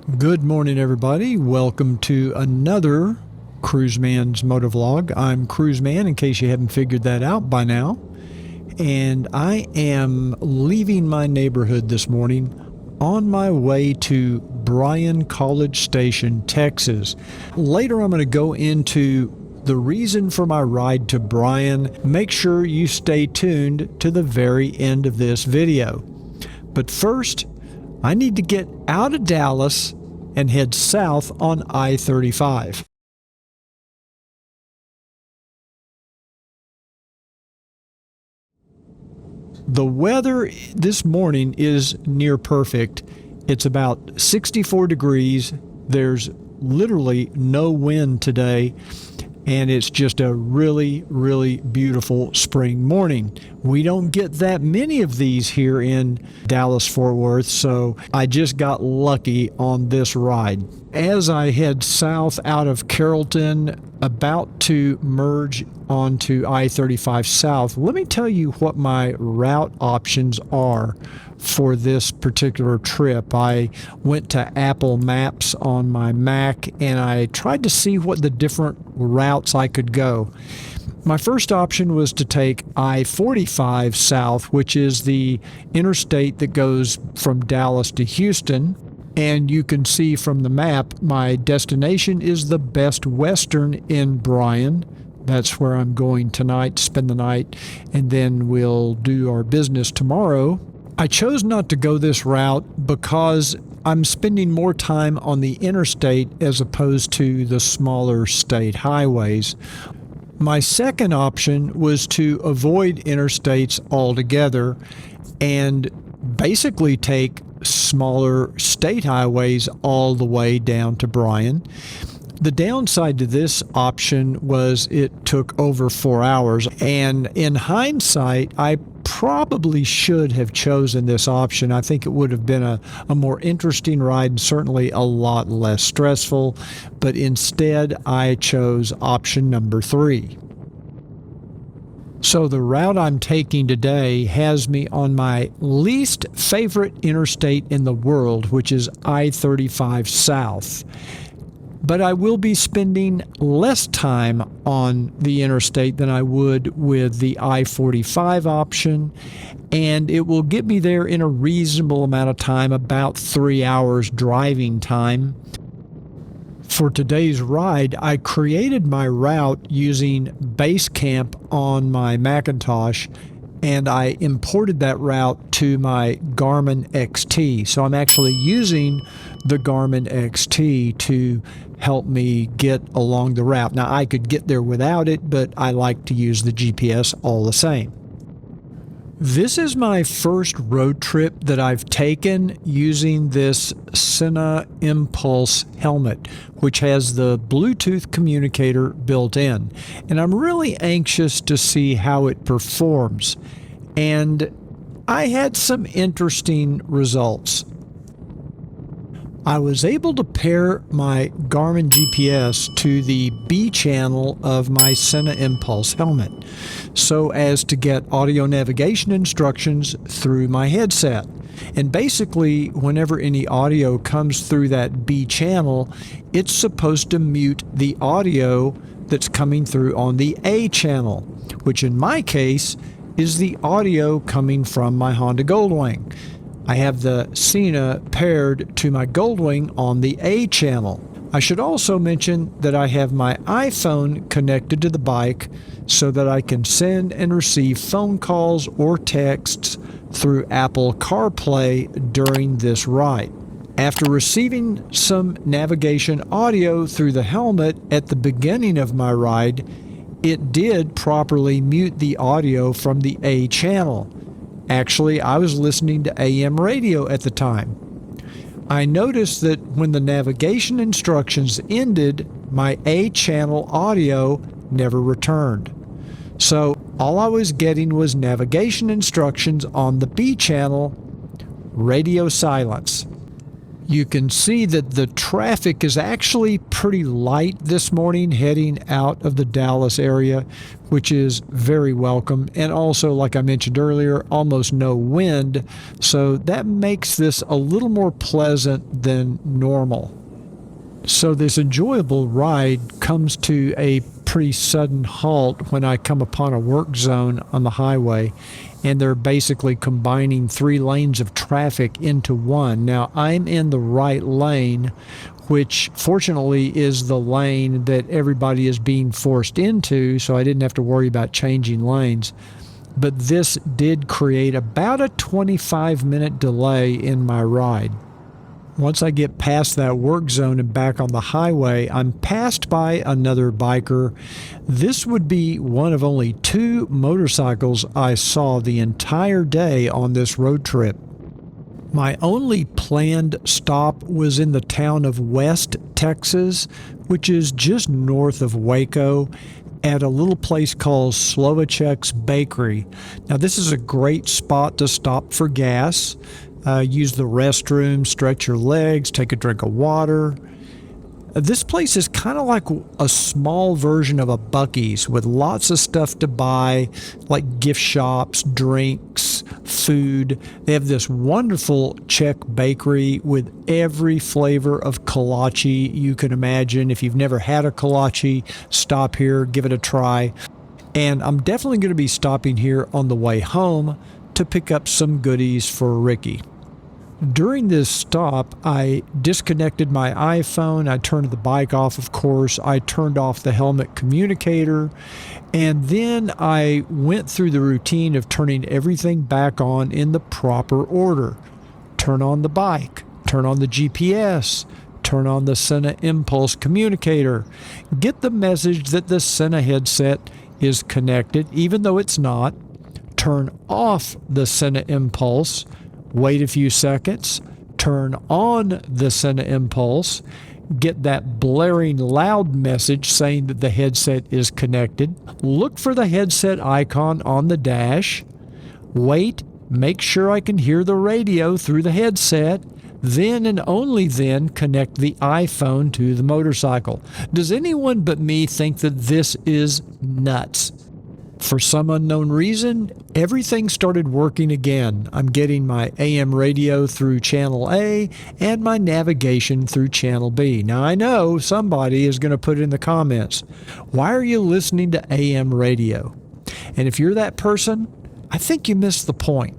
Good morning, everybody. Welcome to another Cruiseman's MOTOVLOG. I'm Cruiseman, in case you haven't figured that out by now. And I am leaving my neighborhood this morning on my way to Bryan College Station, Texas. Later, I'm going to go into the reason for my ride to Bryan. Make sure you stay tuned to the very end of this video. But first, I need to get out of Dallas and head south on I-35. The weather this morning is near perfect. It's about 64 degrees. There's literally no wind today, and it's just a really, really beautiful spring morning. We don't get that many of these here in Dallas-Fort Worth, so I just got lucky on this ride. As I head south out of Carrollton, about to merge onto I-35 South, let me tell you what my route options are for this particular trip. I went to Apple Maps on my Mac and I tried to see what the different routes I could go. My first option was to take I-45 South, which is the interstate that goes from Dallas to Houston. And you can see from the map, my destination is the Best Western in Bryan. That's where I'm going tonight, spend the night, and then we'll do our business tomorrow. I chose not to go this route because I'm spending more time on the interstate as opposed to the smaller state highways. My second option was to avoid interstates altogether and basically take smaller state highways all the way down to Bryan. The downside to this option was it took over 4 hours, and in hindsight, I probably should have chosen this option. I think it would have been a more interesting ride and certainly a lot less stressful, but instead I chose option number 3. So the route I'm taking today has me on my least favorite interstate in the world, which is I-35 South. But I will be spending less time on the interstate than I would with the I-45 option, and it will get me there in a reasonable amount of time, about 3 hours driving time. For today's ride, I created my route using Basecamp on my Macintosh, and I imported that route to my Garmin XT. So I'm actually using the Garmin XT to help me get along the route. Now, I could get there without it, but I like to use the GPS all the same. This is my first road trip that I've taken using this Sena Impulse helmet, which has the Bluetooth communicator built in. And I'm really anxious to see how it performs. And I had some interesting results. I was able to pair my Garmin GPS to the B channel of my Sena Impulse helmet so as to get audio navigation instructions through my headset. And basically, whenever any audio comes through that B channel, it's supposed to mute the audio that's coming through on the A channel, which in my case is the audio coming from my Honda Goldwing. I have the Sena paired to my Goldwing on the A channel. I should also mention that I have my iPhone connected to the bike so that I can send and receive phone calls or texts through Apple CarPlay during this ride. After receiving some navigation audio through the helmet at the beginning of my ride, it did properly mute the audio from the A channel. Actually, I was listening to AM radio at the time. I noticed that when the navigation instructions ended, my A channel audio never returned. So all I was getting was navigation instructions on the B channel, radio silence. You can see that the traffic is actually pretty light this morning heading out of the Dallas area, which is very welcome. And also, like I mentioned earlier, almost no wind, so that makes this a little more pleasant than normal. So this enjoyable ride comes to a pretty sudden halt when I come upon a work zone on the highway, and they're basically combining 3 lanes of traffic into one. Now, I'm in the right lane, which fortunately is the lane that everybody is being forced into, so I didn't have to worry about changing lanes. But this did create about a 25-minute delay in my ride. Once I get past that work zone and back on the highway, I'm passed by another biker. This would be one of only 2 motorcycles I saw the entire day on this road trip. My only planned stop was in the town of West, Texas, which is just north of Waco, at a little place called Slovacek's Bakery. Now, this is a great spot to stop for gas. Use the restroom, stretch your legs, take a drink of water. This place is kind of like a small version of a Buc-ee's with lots of stuff to buy, like gift shops, drinks, food. They have this wonderful Czech bakery with every flavor of kolache you can imagine. If you've never had a kolache, stop here, give it a try. And I'm definitely going to be stopping here on the way home to pick up some goodies for Ricky. During this stop, I disconnected my iPhone. I turned the bike off, of course. I turned off the helmet communicator. And then I went through the routine of turning everything back on in the proper order. Turn on the bike. Turn on the GPS. Turn on the Sena Impulse communicator. Get the message that the Sena headset is connected, even though it's not. Turn off the Sena Impulse. Wait a few seconds, turn on the Sena Impulse, get that blaring loud message saying that the headset is connected, look for the headset icon on the dash, wait, make sure I can hear the radio through the headset, then and only then connect the iPhone to the motorcycle. Does anyone but me think that this is nuts? For some unknown reason, everything started working again. I'm getting my AM radio through channel A and my navigation through channel B. Now, I know somebody is going to put in the comments, why are you listening to AM radio? And if you're that person, I think you missed the point.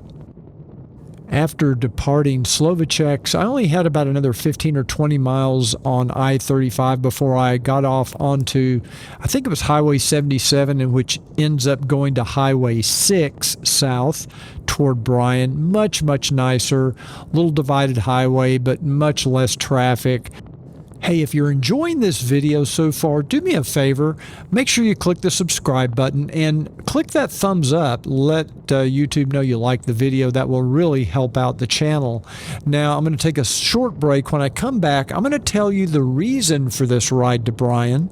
After departing Slovacek's, I only had about another 15 or 20 miles on I-35 before I got off onto, I think it was Highway 77, and which ends up going to Highway 6 south toward Bryan. Much, much nicer, little divided highway, but much less traffic. Hey, if you're enjoying this video so far, do me a favor, make sure you click the subscribe button and click that thumbs up. Let YouTube know you like the video. That will really help out the channel. Now, I'm going to take a short break. When I come back, I'm going to tell you the reason for this ride to Bryan,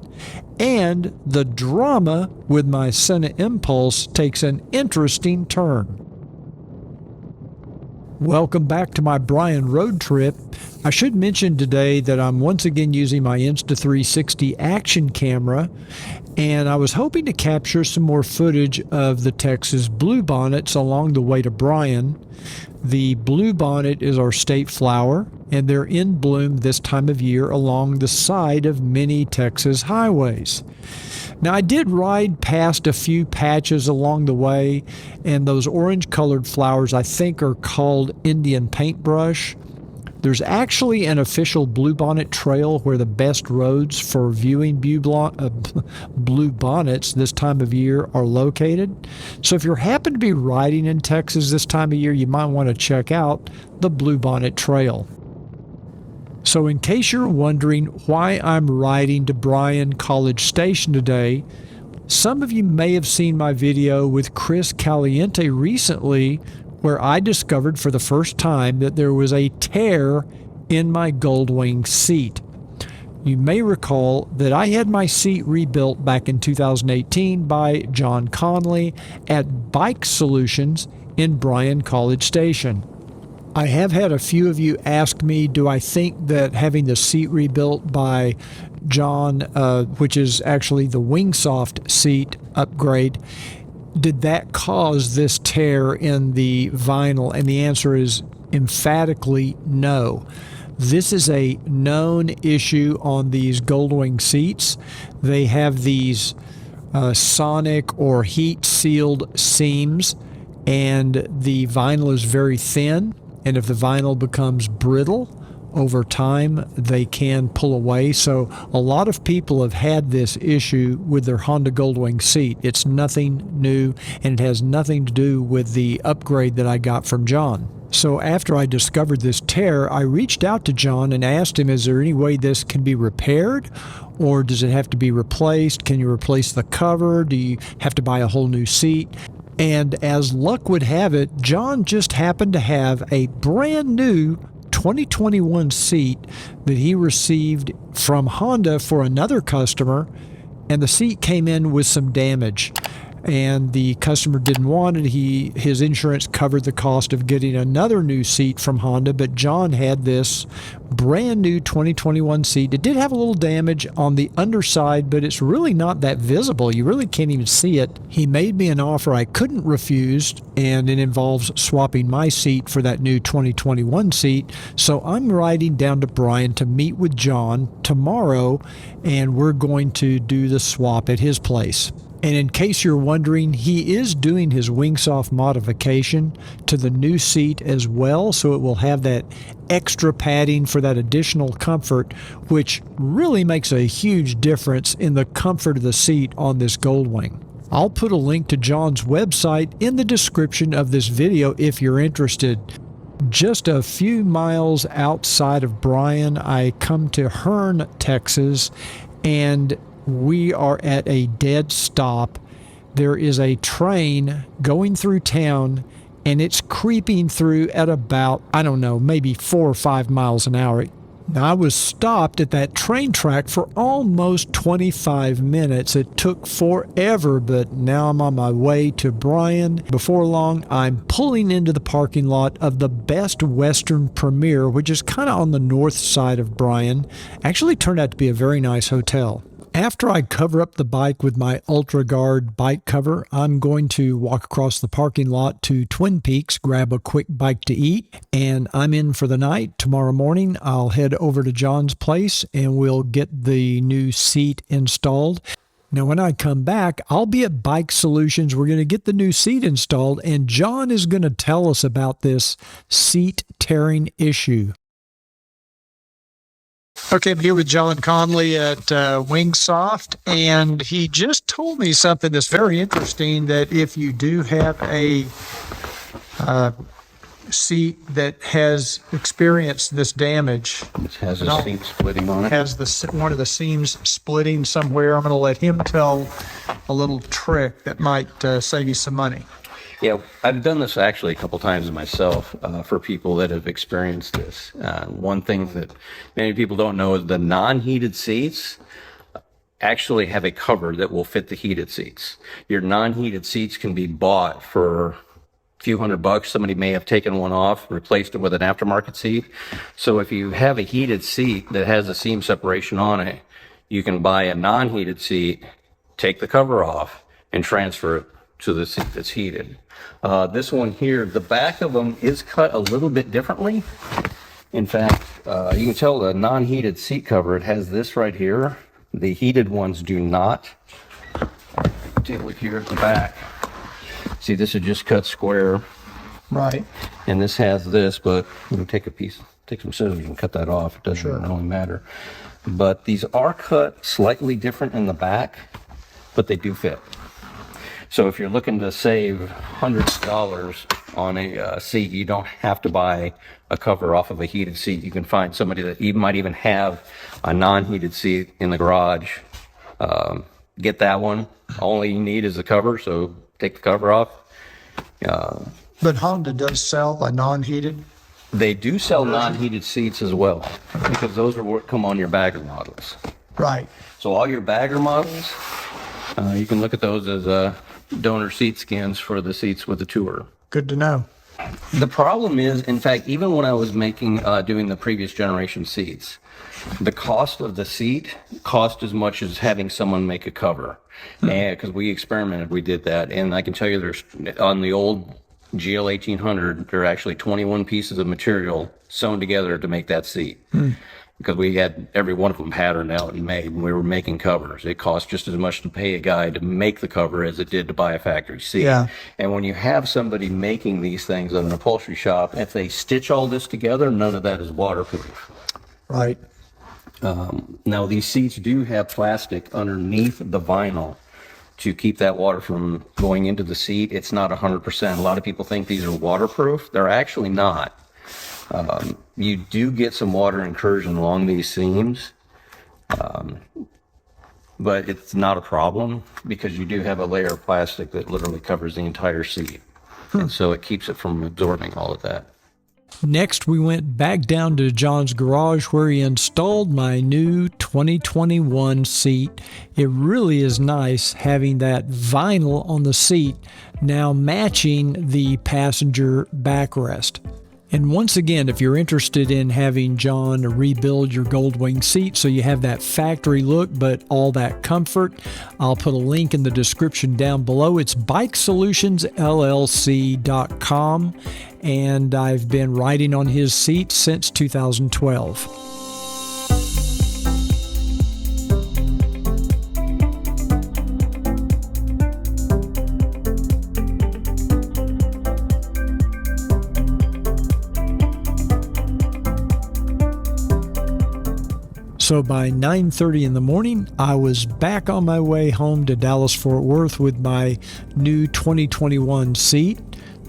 and the drama with my Sena Impulse takes an interesting turn. Welcome back to my Bryan road trip. I should mention today that I'm once again using my Insta360 action camera, and I was hoping to capture some more footage of the Texas bluebonnets along the way to Bryan. The bluebonnet is our state flower, and they're in bloom this time of year along the side of many Texas highways. Now, I did ride past a few patches along the way, and those orange-colored flowers I think are called Indian paintbrush. There's actually an official bluebonnet trail where the best roads for viewing bluebonnets this time of year are located. So if you happen to be riding in Texas this time of year, you might want to check out the bluebonnet trail. So in case you're wondering why I'm riding to Bryan College Station today, some of you may have seen my video with Chris Caliente recently, where I discovered for the first time that there was a tear in my Goldwing seat. You may recall that I had my seat rebuilt back in 2018 by John Conley at Bike Solutions in Bryan College Station. I have had a few of you ask me, do I think that having the seat rebuilt by John, which is actually the Wingsoft seat upgrade, did that cause this tear in the vinyl? And the answer is emphatically no. This is a known issue on these Goldwing seats. They have these sonic or heat sealed seams, and the vinyl is very thin. And if the vinyl becomes brittle over time, they can pull away. So a lot of people have had this issue with their Honda Goldwing seat. It's nothing new, and it has nothing to do with the upgrade that I got from John. So after I discovered this tear, I reached out to John and asked him, is there any way this can be repaired, or does it have to be replaced? Can you replace the cover? Do you have to buy a whole new seat? And as luck would have it, John just happened to have a brand new 2021 seat that he received from Honda for another customer, and the seat came in with some damage. And the customer didn't want it. His insurance covered the cost of getting another new seat from Honda, but John had this brand new 2021 seat. It did have a little damage on the underside, but it's really not that visible. You really can't even see it. He made me an offer I couldn't refuse, and it involves swapping my seat for that new 2021 seat. So I'm riding down to Bryan to meet with John tomorrow, and we're going to do the swap at his place. And in case you're wondering, he is doing his Wingsoft modification to the new seat as well, so it will have that extra padding for that additional comfort, which really makes a huge difference in the comfort of the seat on this Goldwing. I'll put a link to John's website in the description of this video if you're interested. Just a few miles outside of Bryan, I come to Hearne, Texas, and we are at a dead stop. There is a train going through town, and it's creeping through at about, I don't know, maybe 4 or 5 miles an hour. Now, I was stopped at that train track for almost 25 minutes. It took forever, but now I'm on my way to Bryan. Before long, I'm pulling into the parking lot of the Best Western Premier, which is kind of on the north side of Bryan. Actually turned out to be a very nice hotel. After I cover up the bike with my Ultra Guard bike cover, I'm going to walk across the parking lot to Twin Peaks, grab a quick bite to eat, and I'm in for the night. Tomorrow morning, I'll head over to John's place and we'll get the new seat installed. Now, when I come back, I'll be at Bike Solutions. We're going to get the new seat installed, and John is going to tell us about this seat tearing issue. Okay, I'm here with John Conley at Wingsoft, and he just told me something that's very interesting, that if you do have a seat that has experienced this damage, it has a seam splitting on it. Has one of the seams splitting somewhere. I'm going to let him tell a little trick that might save you some money. Yeah, I've done this actually a couple times myself for people that have experienced this. One thing that many people don't know is the non-heated seats actually have a cover that will fit the heated seats. Your non-heated seats can be bought for a few $100. Somebody may have taken one off, replaced it with an aftermarket seat. So if you have a heated seat that has a seam separation on it, you can buy a non-heated seat, take the cover off, and transfer it to the seat that's heated. This one here, the back of them is cut a little bit differently. In fact, you can tell the non-heated seat cover, it has this right here. The heated ones do not. Take a look here at the back. See, this is just cut square. Right. And this has this, but you can take some scissors and cut that off. It doesn't really matter. But these are cut slightly different in the back, but they do fit. So if you're looking to save hundreds of dollars on a seat, you don't have to buy a cover off of a heated seat. You can find somebody that might even have a non-heated seat in the garage. Get that one. All you need is the cover, so take the cover off. But Honda does sell a non-heated? They do sell non-heated seats as well, because those are what come on your bagger models. Right. So all your bagger models, you can look at those as donor seat skins for the seats with the tour. Good to know. The problem is, in fact, even when I was doing the previous generation seats, the cost of the seat cost as much as having someone make a cover. And because we experimented, we did that. And I can tell you there's, on the old GL 1800, there are actually 21 pieces of material sewn together to make that seat. Because we had every one of them patterned out and made, and we were making covers. It cost just as much to pay a guy to make the cover as it did to buy a factory seat. Yeah. And when you have somebody making these things at an upholstery shop, if they stitch all this together, none of that is waterproof. Right. Now, these seats do have plastic underneath the vinyl to keep that water from going into the seat. It's not 100%. A lot of people think these are waterproof. They're actually not. You do get some water incursion along these seams, but it's not a problem because you do have a layer of plastic that literally covers the entire seat. And so it keeps it from absorbing all of that. Next, we went back down to John's garage where he installed my new 2021 seat. It really is nice having that vinyl on the seat now matching the passenger backrest. And once again, if you're interested in having John rebuild your Goldwing seat so you have that factory look but all that comfort, I'll put a link in the description down below. It's bikesolutionsllc.com, and I've been riding on his seat since 2012. So by 9:30 in the morning, I was back on my way home to Dallas-Fort Worth with my new 2021 seat.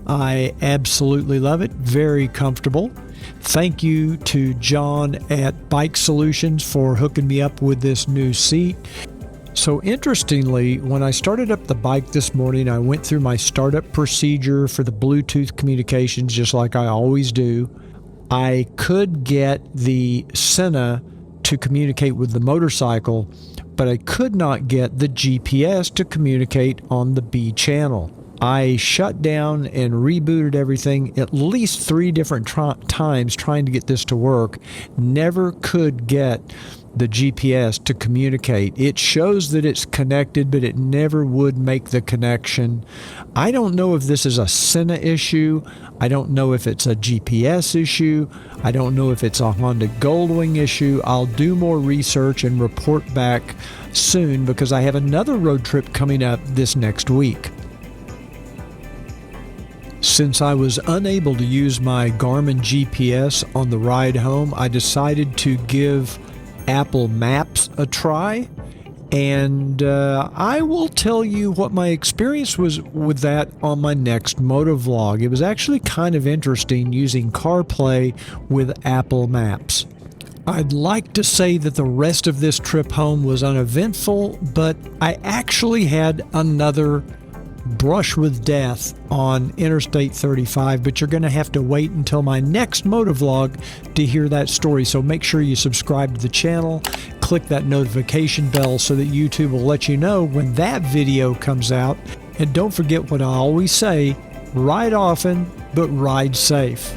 I absolutely love it. Very comfortable. Thank you to John at Bike Solutions for hooking me up with this new seat. So interestingly, when I started up the bike this morning, I went through my startup procedure for the Bluetooth communications, just like I always do. I could get the Sena to communicate with the motorcycle, but I could not get the GPS to communicate on the B channel. I shut down and rebooted everything at least 3 different times trying to get this to work. Never could get the GPS to communicate. It shows that it's connected, but it never would make the connection. I don't know if this is a Sena issue. I don't know if it's a GPS issue. I don't know if it's a Honda Goldwing issue. I'll do more research and report back soon because I have another road trip coming up this next week. Since I was unable to use my Garmin GPS on the ride home, I decided to give Apple Maps a try, and I will tell you what my experience was with that on my next MOTOVLOG. It was actually kind of interesting using CarPlay with Apple Maps. I'd like to say that the rest of this trip home was uneventful, but I actually had another brush with death on Interstate 35, but you're going to have to wait until my next MOTOVLOG to hear that story. So make sure you subscribe to the channel, click that notification bell so that YouTube will let you know when that video comes out. And don't forget what I always say, ride often, but ride safe.